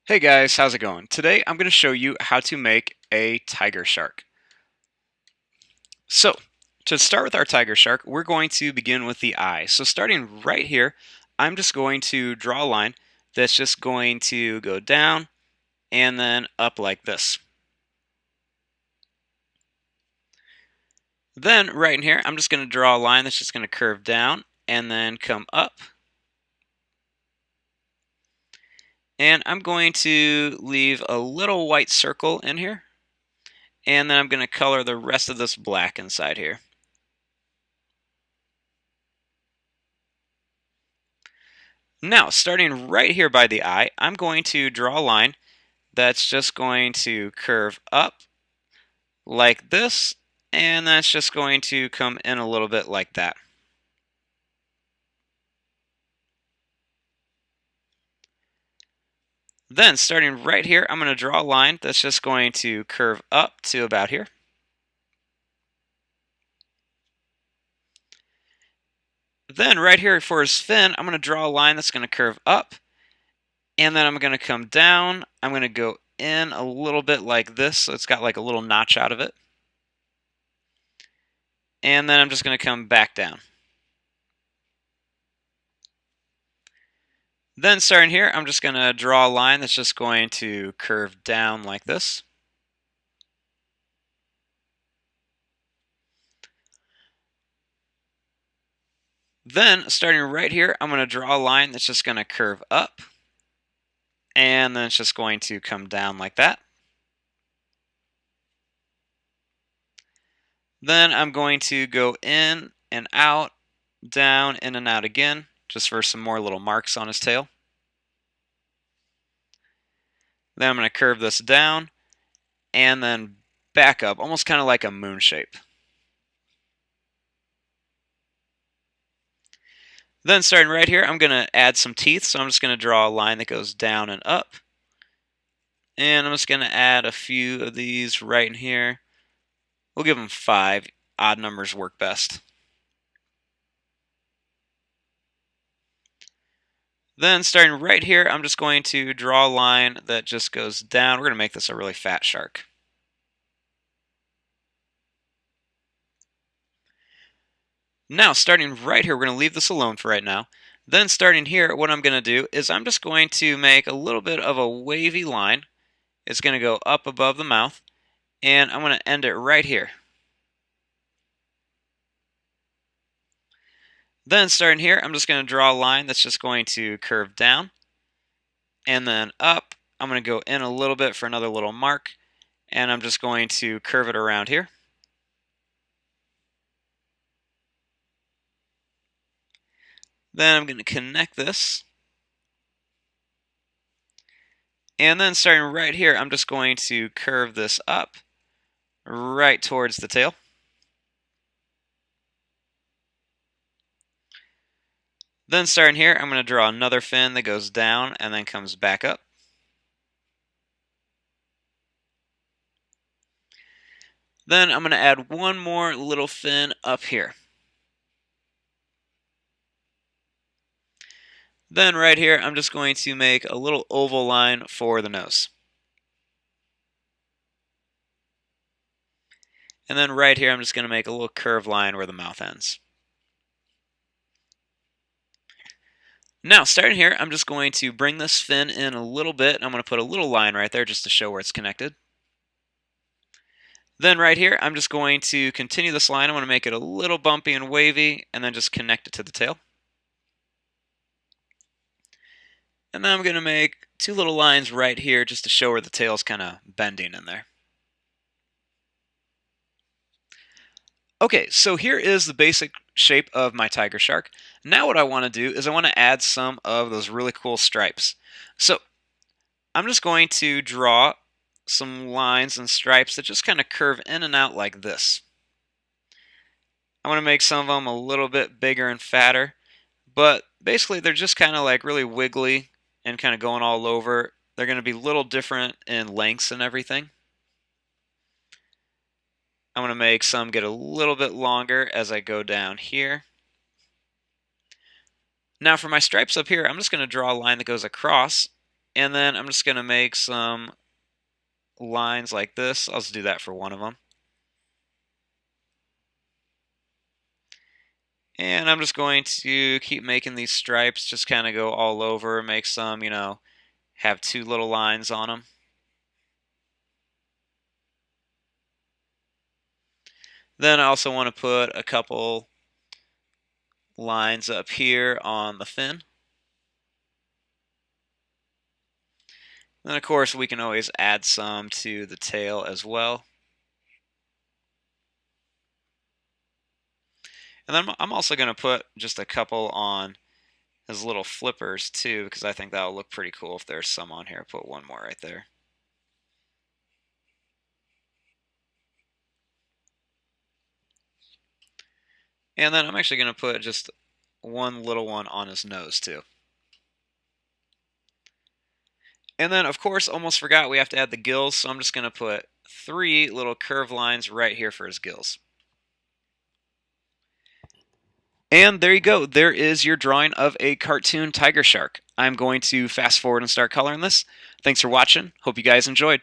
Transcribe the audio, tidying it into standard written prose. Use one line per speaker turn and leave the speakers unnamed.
Hey guys, how's it going? Today I'm going to show you how to make a tiger shark. So, to start with our tiger shark, we're going to begin with the eye. So starting right here, I'm just going to draw a line that's just going to go down and then up like this. Then right in here, I'm just going to draw a line that's just going to curve down and then come up. And I'm going to leave a little white circle in here. And then I'm going to color the rest of this black inside here. Now, starting right here by the eye, I'm going to draw a line that's just going to curve up like this, and that's just going to come in a little bit like that. Then, starting right here, I'm going to draw a line that's just going to curve up to about here. Then, right here for his fin, I'm going to draw a line that's going to curve up, and then I'm going to come down. I'm going to go in a little bit like this, so it's got like a little notch out of it. And then I'm just going to come back down. Then starting here, I'm just going to draw a line that's just going to curve down like this. Then starting right here, I'm going to draw a line that's just going to curve up. And then it's just going to come down like that. Then I'm going to go in and out, down, in and out again, just for some more little marks on his tail. Then I'm going to curve this down and then back up, almost kind of like a moon shape. Then starting right here, I'm going to add some teeth, so I'm just going to draw a line that goes down and up. And I'm just going to add a few of these right in here. We'll give them 5. Odd numbers work best. Then starting right here, I'm just going to draw a line that just goes down. We're going to make this a really fat shark. Now, starting right here, we're going to leave this alone for right now. Then starting here, what I'm going to do is I'm just going to make a little bit of a wavy line. It's going to go up above the mouth, and I'm going to end it right here. Then starting here, I'm just going to draw a line that's just going to curve down and then up. I'm going to go in a little bit for another little mark, and I'm just going to curve it around here. Then I'm going to connect this. And then starting right here, I'm just going to curve this up right towards the tail. Then starting here, I'm going to draw another fin that goes down and then comes back up. Then I'm going to add one more little fin up here. Then right here, I'm just going to make a little oval line for the nose. And then right here, I'm just going to make a little curved line where the mouth ends. Now, starting here, I'm just going to bring this fin in a little bit. I'm going to put a little line right there just to show where it's connected. Then right here, I'm just going to continue this line. I want to make it a little bumpy and wavy, and then just connect it to the tail. And then I'm going to make 2 little lines right here just to show where the tail's kind of bending in there. Okay, so here is the basic shape of my tiger shark. Now what I want to do is I want to add some of those really cool stripes. So I'm just going to draw some lines and stripes that just kind of curve in and out like this. I want to make some of them a little bit bigger and fatter, but basically they're just kind of like really wiggly and kind of going all over. They're going to be a little different in lengths and everything. I'm going to make some get a little bit longer as I go down here. Now for my stripes up here, I'm just going to draw a line that goes across, And then I'm just going to make some lines like this. I'll just do that for one of them. And I'm just going to keep making these stripes, just kind of go all over, make some, have two little lines on them. Then I also want to put a couple lines up here on the fin. Then of course we can always add some to the tail as well. And then I'm also going to put just a couple on his little flippers too, because I think that'll look pretty cool if there's some on here. Put one more right there. And then I'm actually going to put just one little one on his nose too. And then, of course, almost forgot we have to add the gills, so I'm just going to put 3 little curved lines right here for his gills. And there you go. There is your drawing of a cartoon tiger shark. I'm going to fast forward and start coloring this. Thanks for watching. Hope you guys enjoyed.